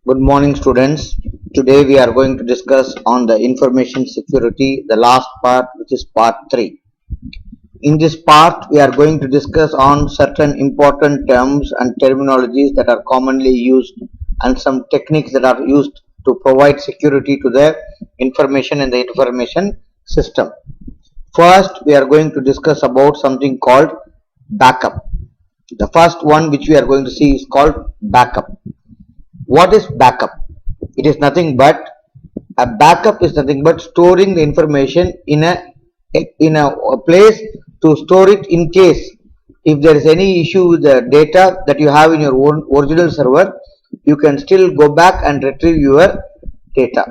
Good morning, students. Today we are going to discuss on the information security, the last part, which is part 3. In this part, we are going to discuss on certain important terms and terminologies that are commonly used and some techniques that are used to provide security to the information in the information system. First, we are going to discuss about something called backup. The first one which we are going to see is called backup. What is backup? It is nothing but a backup is nothing but storing the information in a place to store it in case if there is any issue with the data that you have in your own original server, you can still go back and retrieve your data.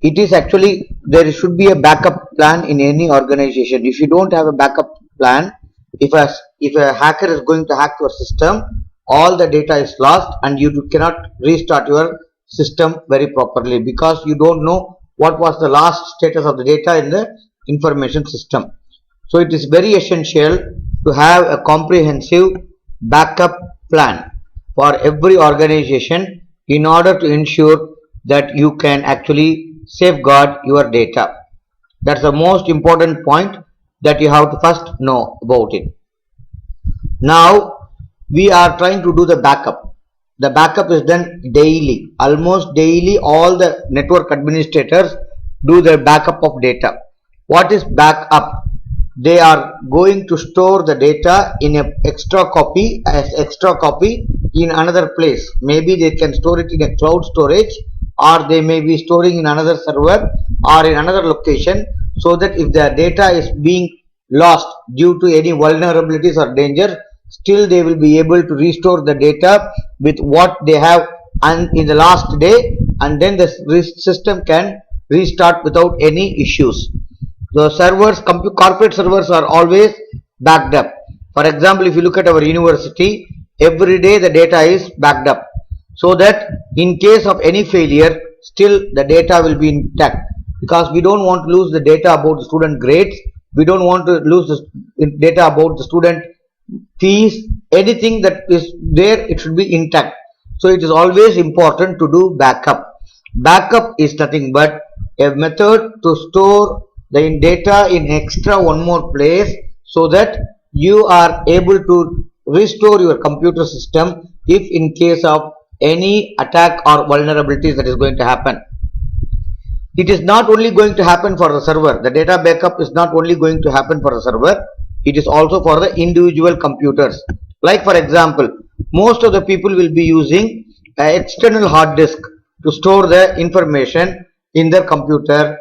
It is actually there should be a backup plan in any organization. If you don't have a backup plan, if a hacker is going to hack your system, all the data is lost and you cannot restart your system very properly because you don't know what was the last status of the data in the information system. So it is very essential to have a comprehensive backup plan for every organization in order to ensure that you can actually safeguard your data. That's the most important point that you have to first know about it. Now we are trying to do the backup. The backup is done daily. Almost daily all the network administrators do their backup of data. What is backup? They are going to store the data in an extra copy in another place. Maybe they can store it in a cloud storage, or they may be storing in another server or in another location, so that if the data is being lost due to any vulnerabilities or danger, still they will be able to restore the data with what they have and in the last day, and then the system can restart without any issues. The servers, corporate servers are always backed up. For example, if you look at our university, every day the data is backed up, so that in case of any failure, still the data will be intact, because we don't want to lose the data about the student grades, we don't want to lose the data about the student fees, anything that is there, it should be intact. So it is always important to do backup. Backup is nothing but a method to store the data in extra one more place, so that you are able to restore your computer system if in case of any attack or vulnerabilities that is going to happen. It is not only going to happen for the server. The data backup is not only going to happen for the server, it is also for the individual computers. Like for example, most of the people will be using an external hard disk to store the information in their computer,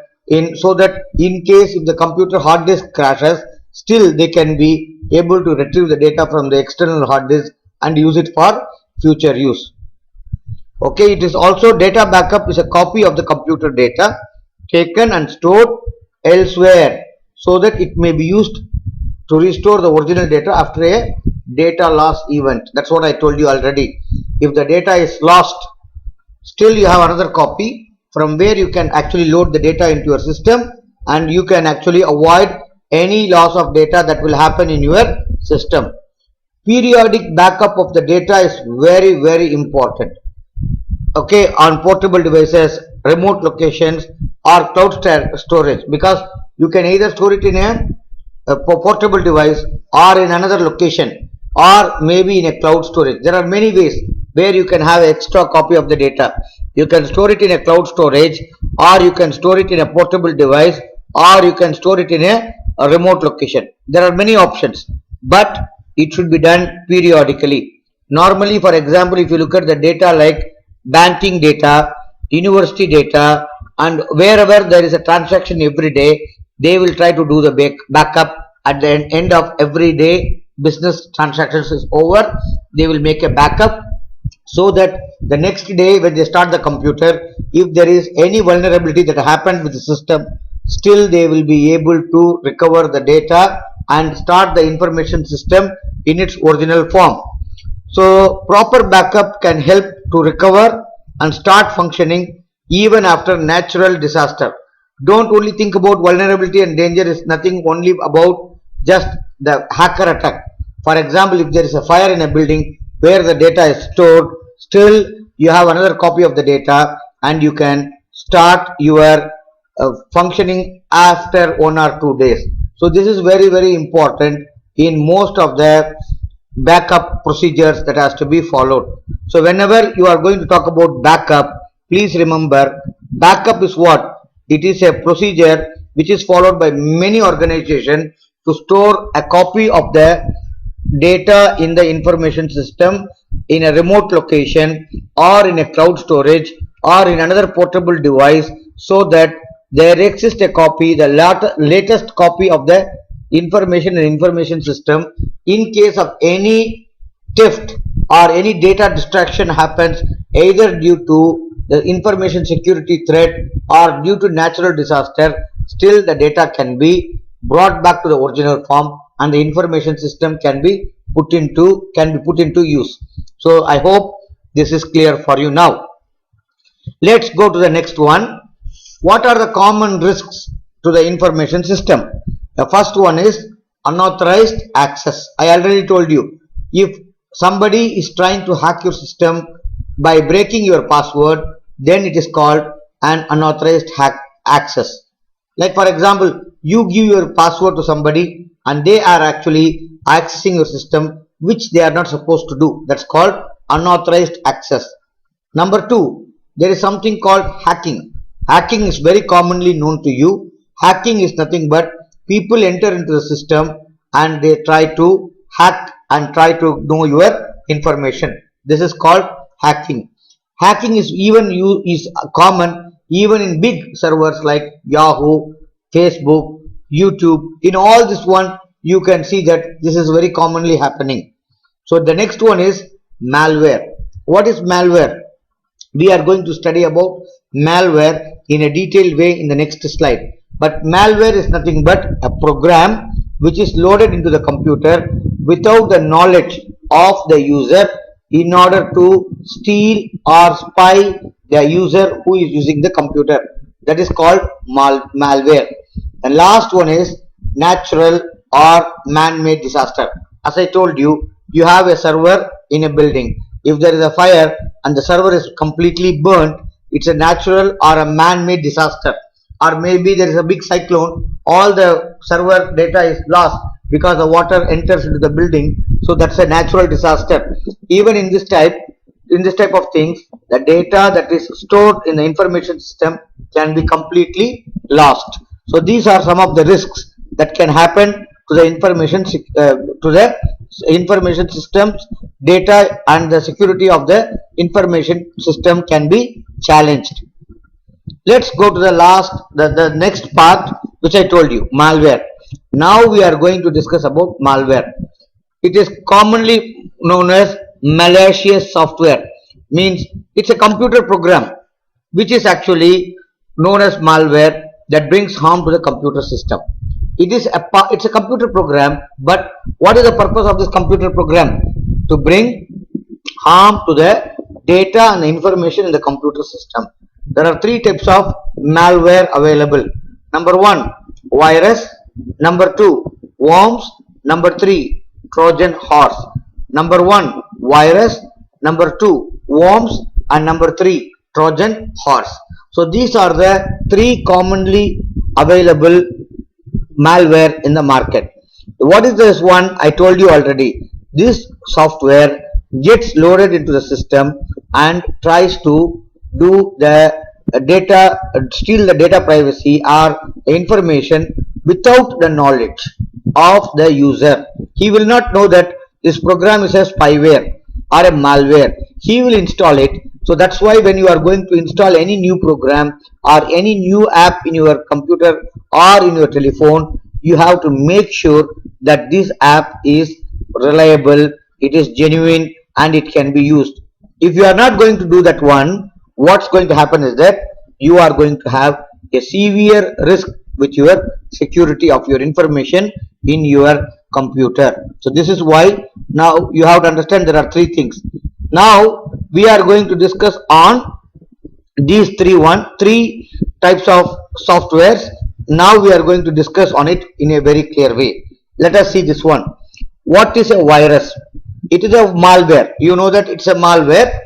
so that in case if the computer hard disk crashes, still they can be able to retrieve the data from the external hard disk and use it for future use. Okay, it is also data backup is a copy of the computer data taken and stored elsewhere, so that it may be used to restore the original data after a data loss event. That's what I told you already. If the data is lost, still you have another copy from where you can actually load the data into your system, and you can actually avoid any loss of data that will happen in your system. Periodic backup of the data is very, very important. Okay, on portable devices, remote locations, or cloud storage, because you can either store it in a portable device or in another location, or maybe in a cloud storage. There are many ways where you can have an extra copy of the data. You can store it in a cloud storage, or you can store it in a portable device, or you can store it in a remote location. There are many options, but it should be done periodically. Normally, for example, if you look at the data like banking data, university data, and wherever there is a transaction every day, they will try to do the backup at the end of every day. Business transactions is over, they will make a backup, so that the next day when they start the computer, if there is any vulnerability that happened with the system, still they will be able to recover the data and start the information system in its original form. So proper backup can help to recover and start functioning even after natural disaster. Don't only think about vulnerability and danger is nothing only about just the hacker attack. For example, if there is a fire in a building where the data is stored, still you have another copy of the data, and you can start your functioning after 1 or 2 days. So this is very, very important in most of the backup procedures that has to be followed. So whenever you are going to talk about backup, please remember, backup is what? It is a procedure which is followed by many organizations to store a copy of the data in the information system in a remote location or in a cloud storage or in another portable device, so that there exists a copy, the latest copy of the information and information system. In case of any theft or any data distraction happens, either due to the information security threat or due to natural disaster, still the data can be brought back to the original form and the information system can be put into use. So I hope this is clear for you now. Let's go to the next one. What are the common risks to the information system? The first one is unauthorized access. I already told you, if somebody is trying to hack your system by breaking your password, then it is called an unauthorized access. Like for example, you give your password to somebody and they are actually accessing your system, which they are not supposed to do. That's called unauthorized access. Number two, there is something called hacking. Hacking is very commonly known to you. Hacking is nothing but people enter into the system and they try to hack and try to know your information. This is called hacking. Hacking is common even in big servers like Yahoo, Facebook, YouTube. In all this one, you can see that this is very commonly happening. So the next one is malware. What is malware? We are going to study about malware in a detailed way in the next slide. But malware is nothing but a program which is loaded into the computer without the knowledge of the user in order to steal or spy the user who is using the computer. That is called malware. And last one is natural or man-made disaster. As I told you, you have a server in a building. If there is a fire and the server is completely burnt, it's a natural or a man-made disaster. Or maybe there is a big cyclone, all the server data is lost because the water enters into the building. So that's a natural disaster. Even in this type of things, the data that is stored in the information system can be completely lost. So these are some of the risks that can happen to the information systems data, and the security of the information system can be challenged. Let's go to the next part, which I told you, malware. Now we are going to discuss about malware. It is commonly known as malicious software. Means it's a computer program which is actually known as malware that brings harm to the computer system. It's a computer program, but what is the purpose of this computer program? To bring harm to the data and the information in the computer system. There are three types of malware available. Number one, virus. Number two, worms. Number three, Trojan horse. Number one, virus. Number two, worms. And number three, Trojan horse. So these are the three commonly available malware in the market. What is this one? I told you already. This software gets loaded into the system and tries to do the data, steal the data privacy or information without the knowledge of the user. He will not know that this program is a spyware or a malware. He will install it. So that's why when you are going to install any new program or any new app in your computer or in your telephone, you have to make sure that this app is reliable, it is genuine, and it can be used. If you are not going to do that one, what's going to happen is that you are going to have a severe risk with your security of your information in your computer. So this is why now you have to understand there are three things. Now we are going to discuss on these three types of softwares. Now we are going to discuss on it in a very clear way. Let us see this one. What is a virus? It is a malware. You know that it's a malware.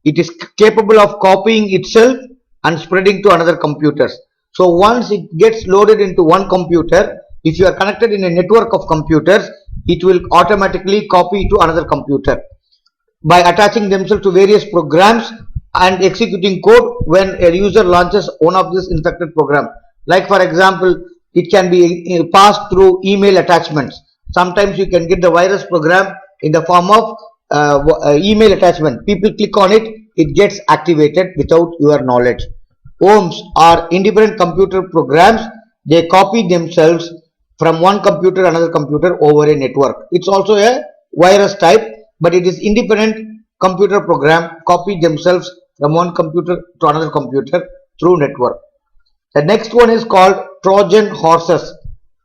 It is capable of copying itself and spreading to another computers. So once it gets loaded into one computer, if you are connected in a network of computers, it will automatically copy to another computer by attaching themselves to various programs and executing code when a user launches one of this infected program. Like for example, it can be passed through email attachments. Sometimes you can get the virus program in the form of email attachment. People click on it, it gets activated without your knowledge. Worms are independent computer programs. They copy themselves from one computer to another computer over a network. It's also a virus type, but it is independent computer program, copy themselves from one computer to another computer through network. The next one is called Trojan horses.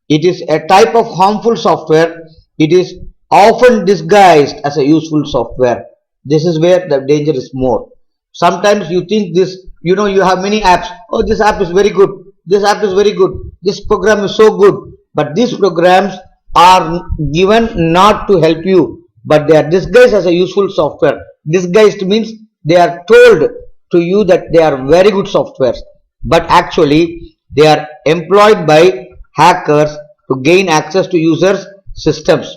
It is a type of harmful software. It is often disguised as a useful software. This is where the danger is more. Sometimes you think this, you have many apps. Oh, this app is very good. This app is very good. This program is so good. But these programs are given not to help you, but they are disguised as a useful software. Disguised means they are told to you that they are very good softwares, but actually they are employed by hackers to gain access to users' systems.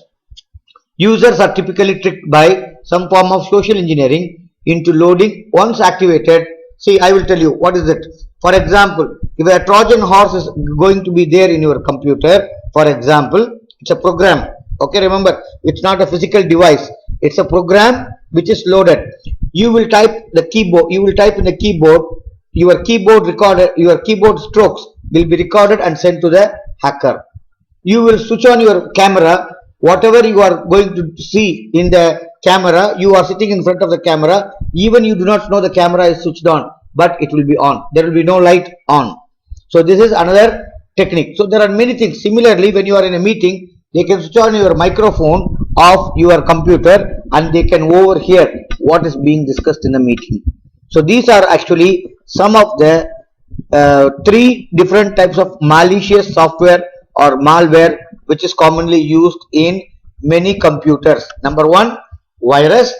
Users are typically tricked by some form of social engineering into loading. Once activated, see, I will tell you what is it. For example, if a Trojan horse is going to be there in your computer, for example, it's a program. Okay, remember, it's not a physical device. It's a program which is loaded. You will type the keyboard. You will type in the keyboard. Your keyboard recorder, your keyboard strokes will be recorded and sent to the hacker. You will switch on your camera. Whatever you are going to see in the camera, you are sitting in front of the camera. Even you do not know the camera is switched on, but it will be on. There will be no light on. So this is another technique. So there are many things. Similarly, when you are in a meeting, they can switch on your microphone of your computer and they can overhear what is being discussed in the meeting. So these are actually some of the three different types of malicious software or malware which is commonly used in many computers. Number one, virus.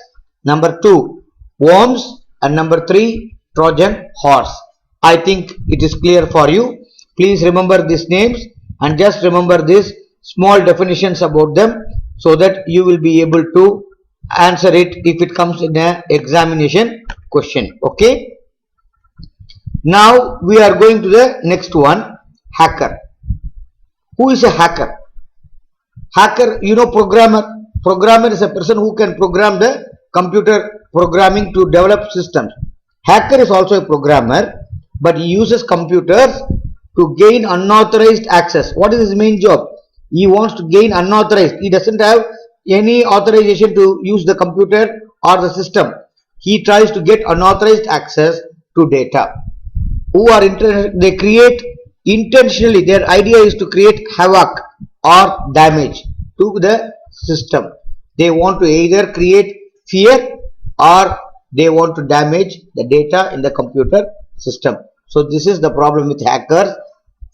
Number two, worms. And number three, Trojan horse. I think it is clear for you. Please remember these names and just remember these small definitions about them so that you will be able to answer it if it comes in an examination question. Okay. Now we are going to the next one, hacker. Who is a hacker? Hacker, programmer. Programmer is a person who can program the computer programming to develop systems. Hacker is also a programmer, but he uses computers to gain unauthorized access. What is his main job? He wants to gain unauthorized. He doesn't have any authorization to use the computer or the system. He tries to get unauthorized access to data. They create intentionally, their idea is to create havoc or damage to the system. They want to either create fear or they want to damage the data in the computer system. So this is the problem with hackers.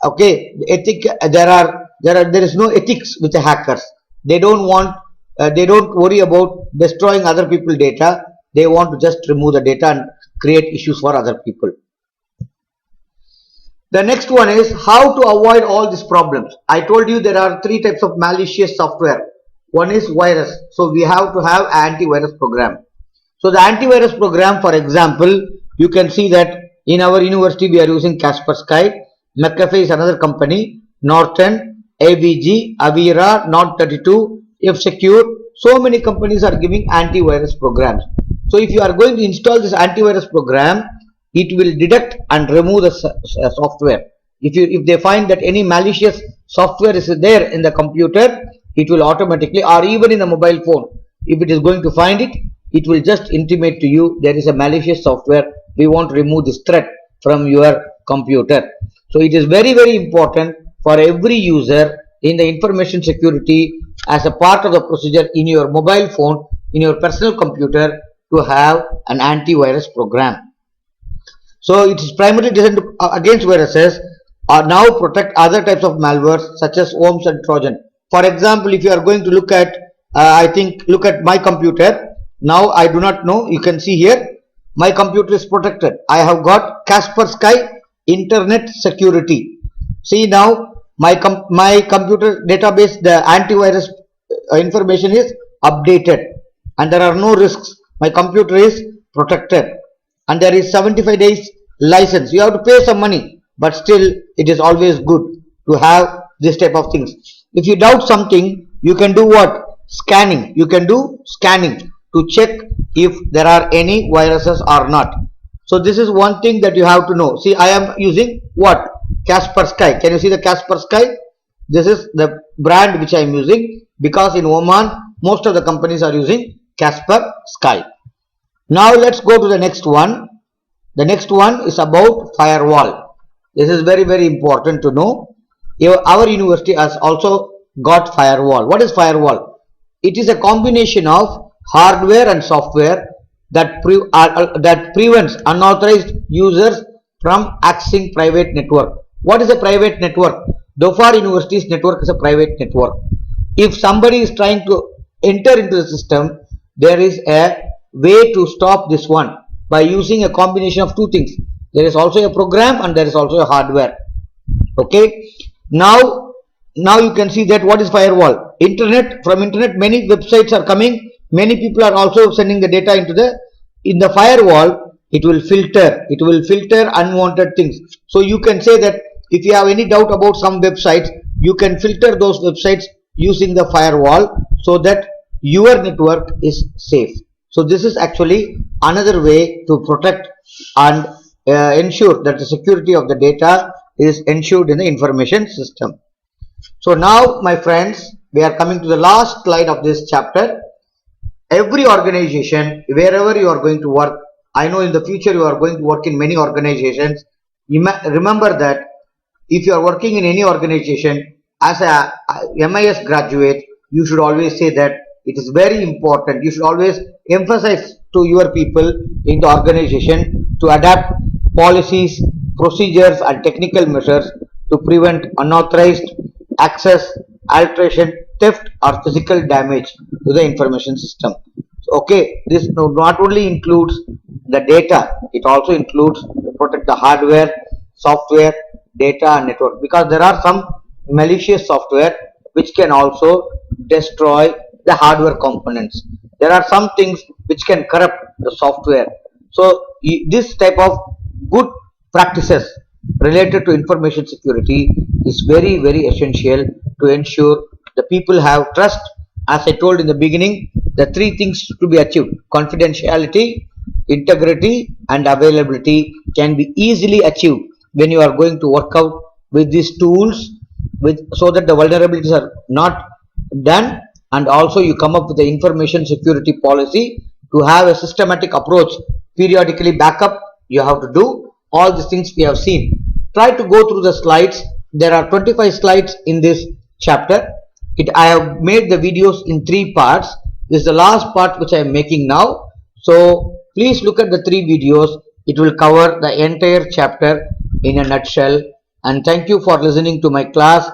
Okay, there is no ethics with the hackers. They don't worry about destroying other people's data. They want to just remove the data and create issues for other people. The next one is how to avoid all these problems. I told you there are three types of malicious software. One is virus. So we have to have antivirus program. So the antivirus program, for example, you can see that in our university we are using Kaspersky. McAfee is another company. Norton, AVG, Avira, Not32, F-Secure. So many companies are giving antivirus programs. So if you are going to install this antivirus program, it will detect and remove the software. If they find that any malicious software is there in the computer, it will automatically, or even in a mobile phone, if it is going to find it, it will just intimate to you there is a malicious software. We want to remove this threat from your computer. So it is very, very important for every user in the information security as a part of the procedure in your mobile phone, in your personal computer, to have an antivirus program. So it is primarily designed against viruses or now protect other types of malware such as worms and Trojan. For example, if you are going to look at, look at my computer. Now I do not know. You can see here my computer is protected. I have got Kaspersky Internet Security. See now, my computer database, the antivirus information is updated, and there are no risks. My computer is protected, and there is 75 days license. You have to pay some money, but still it is always good to have this type of things. If you doubt something, you can do what? Scanning. You can do scanning to check if there are any viruses or not. So this is one thing that you have to know. See, I am using what? Kaspersky. Can you see the Kaspersky? This is the brand which I am using, because in Oman most of the companies are using Kaspersky. Now let's go to the next one. The next one is about firewall. This is very important to know. Our university has also got firewall. What is firewall? It is a combination of hardware and software that prevents unauthorized users from accessing private network. What is a private network? Dhofar University's network is a private network. If somebody is trying to enter into the system, there is a way to stop this one by using a combination of two things. There is also a program and there is also a hardware. Okay. Now you can see that what is firewall. From internet many websites are coming. Many people are also sending the data in the firewall. It will filter unwanted things. So you can say that if you have any doubt about some websites, you can filter those websites using the firewall, so that your network is safe. So this is actually another way to protect and ensure that the security of the data is ensured in the information system. So now, my friends, we are coming to the last slide of this chapter. Every organization, wherever you are going to work, I know in the future you are going to work in many organizations. Remember that if you are working in any organization as a MIS graduate, you should always say that it is very important. You should always emphasize to your people in the organization to adapt policies, procedures and technical measures to prevent unauthorized access, alteration, theft or physical damage to the information system. Okay, this not only includes the data, it also includes to protect the hardware, software, data and network, because there are some malicious software which can also destroy the hardware components. There are some things which can corrupt the software. So this type of good practices related to information security is very essential to ensure the people have trust. As I told in the beginning, the three things to be achieved: confidentiality, integrity and availability can be easily achieved when you are going to work out with these tools, so that the vulnerabilities are not done, and also you come up with the information security policy to have a systematic approach. Periodically backup you have to do. All these things we have seen. Try to go through the slides. There are 25 slides in this chapter. I have made the videos in 3 parts. This is the last part which I am making now. So please look at the 3 videos. It will cover the entire chapter in a nutshell. And thank you for listening to my class.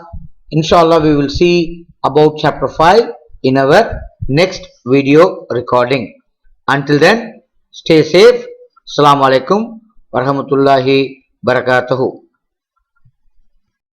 Inshallah, we will see about chapter 5 in our next video recording. Until then, stay safe. Assalamu alaikum warahmatullahi wabarakatuh.